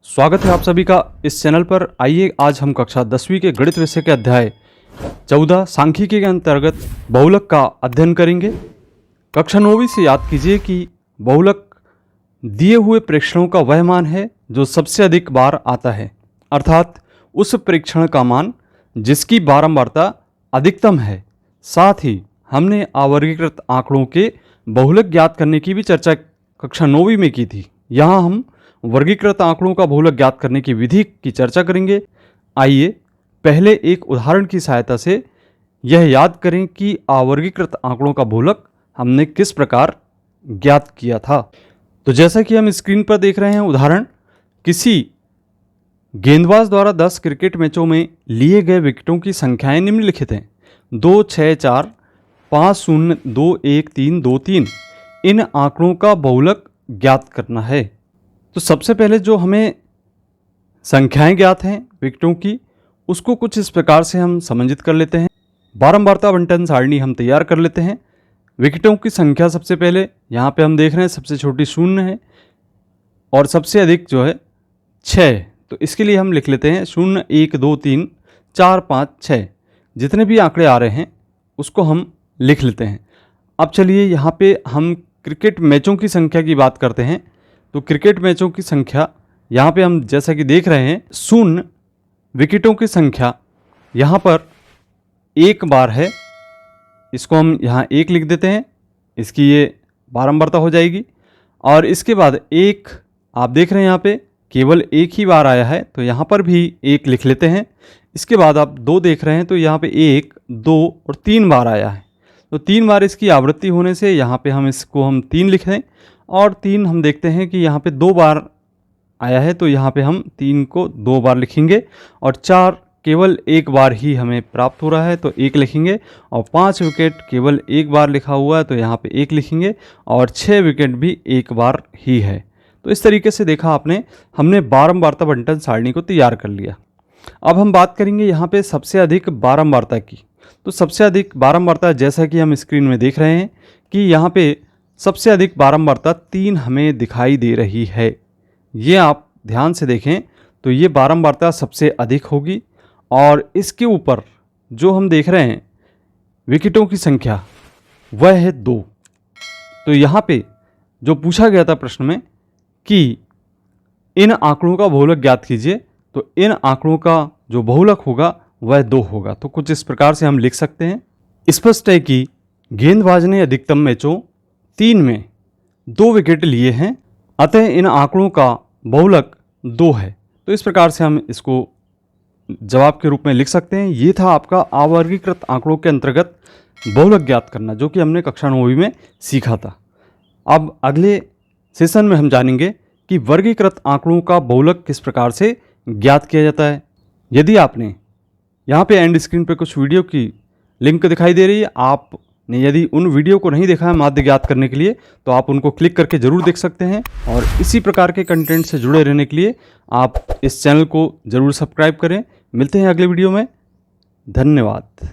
स्वागत है आप सभी का इस चैनल पर। आइए आज हम कक्षा 10वीं के गणित विषय के अध्याय 14 सांख्यिकी के अंतर्गत बहुलक का अध्ययन करेंगे। कक्षा 9वीं से याद कीजिए कि बहुलक दिए हुए प्रेक्षणों का वह मान है जो सबसे अधिक बार आता है, अर्थात उस प्रेक्षण का मान जिसकी बारंबारता अधिकतम है। साथ ही हमने अवर्गीकृत आंकड़ों के बहुलक ज्ञात करने की भी चर्चा कक्षा 9वीं में की थी। यहाँ हम वर्गीकृत आंकड़ों का बहुलक ज्ञात करने की विधि की चर्चा करेंगे। आइए पहले एक उदाहरण की सहायता से यह याद करें कि अवर्गीकृत आंकड़ों का बहुलक हमने किस प्रकार ज्ञात किया था। तो जैसा कि हम स्क्रीन पर देख रहे हैं उदाहरण, किसी गेंदबाज द्वारा 10 क्रिकेट मैचों में लिए गए विकेटों की संख्याएं निम्नलिखित हैं: 2, 6, 4, 5, 0, 2, 1, 3, 2, 3। इन आंकड़ों का बहुलक ज्ञात करना है। तो सबसे पहले जो हमें संख्याएं ज्ञात हैं विकेटों की, उसको कुछ इस प्रकार से हम समंजित कर लेते हैं। बारंबारता बंटन सारणी हम तैयार कर लेते हैं। विकेटों की संख्या सबसे पहले यहाँ पे हम देख रहे हैं सबसे छोटी 0 है और सबसे अधिक जो है 6। तो इसके लिए हम लिख लेते हैं 0, 1, 2, 3, 4, 5, 6। जितने भी आंकड़े आ रहे हैं उसको हम लिख लेते हैं। अब चलिए यहाँ पे हम क्रिकेट मैचों की संख्या की बात करते हैं। तो क्रिकेट मैचों की संख्या यहाँ पे हम जैसा कि देख रहे हैं 0 विकेटों की संख्या यहाँ पर 1 बार है। इसको हम यहाँ 1 लिख देते हैं, इसकी ये बारंबारता हो जाएगी। और इसके बाद 1 आप देख रहे हैं यहाँ पे केवल 1 ही बार आया है, तो यहाँ पर भी 1 लिख लेते हैं। इसके बाद आप 2 देख रहे हैं, तो यहाँ पे 1, 2 और 3 बार आया है। तो 3 बार इसकी आवृत्ति होने से यहाँ पे हम इसको 3 लिख दें। और 3 हम देखते हैं कि यहाँ पे 2 बार आया है, तो यहाँ पे हम 3 को 2 बार लिखेंगे। और 4 केवल 1 बार ही हमें प्राप्त हो रहा है, तो 1 लिखेंगे। और 5 विकेट केवल 1 बार लिखा हुआ है, तो यहाँ पे 1 लिखेंगे। और 6 विकेट भी 1 बार ही है। तो इस तरीके से देखा आपने, हमने बारंबारता बंटन सारणी को तैयार कर लिया। अब हम बात करेंगे यहाँ पे सबसे अधिक बारंबारता की। तो सबसे अधिक बारंबारता जैसा कि हम स्क्रीन में देख रहे हैं कि यहाँ पे सबसे अधिक बारंबारता 3 हमें दिखाई दे रही है। ये आप ध्यान से देखें तो ये बारंबारता सबसे अधिक होगी। और इसके ऊपर जो हम देख रहे हैं विकेटों की संख्या वह है 2। तो यहाँ पे जो पूछा गया था प्रश्न में कि इन आंकड़ों का बहुलक ज्ञात कीजिए, तो इन आंकड़ों का जो बहुलक होगा वह 2 होगा। तो कुछ इस प्रकार से हम लिख सकते हैं। स्पष्ट है कि गेंदबाज ने अधिकतम मैचों 3 में 2 विकेट लिए हैं, अतः इन आंकड़ों का बहुलक 2 है। तो इस प्रकार से हम इसको जवाब के रूप में लिख सकते हैं। ये था आपका अवर्गीकृत आंकड़ों के अंतर्गत बहुलक ज्ञात करना, जो कि हमने कक्षा 9वीं में सीखा था। अब अगले सेशन में हम जानेंगे कि वर्गीकृत आंकड़ों का बहुलक किस प्रकार से ज्ञात किया जाता है। यदि आपने यहाँ पे एंड स्क्रीन पे कुछ वीडियो की लिंक दिखाई दे रही है, आपने यदि उन वीडियो को नहीं देखा है माध्य ज्ञात करने के लिए, तो आप उनको क्लिक करके ज़रूर देख सकते हैं। और इसी प्रकार के कंटेंट से जुड़े रहने के लिए आप इस चैनल को ज़रूर सब्सक्राइब करें। मिलते हैं अगले वीडियो में। धन्यवाद।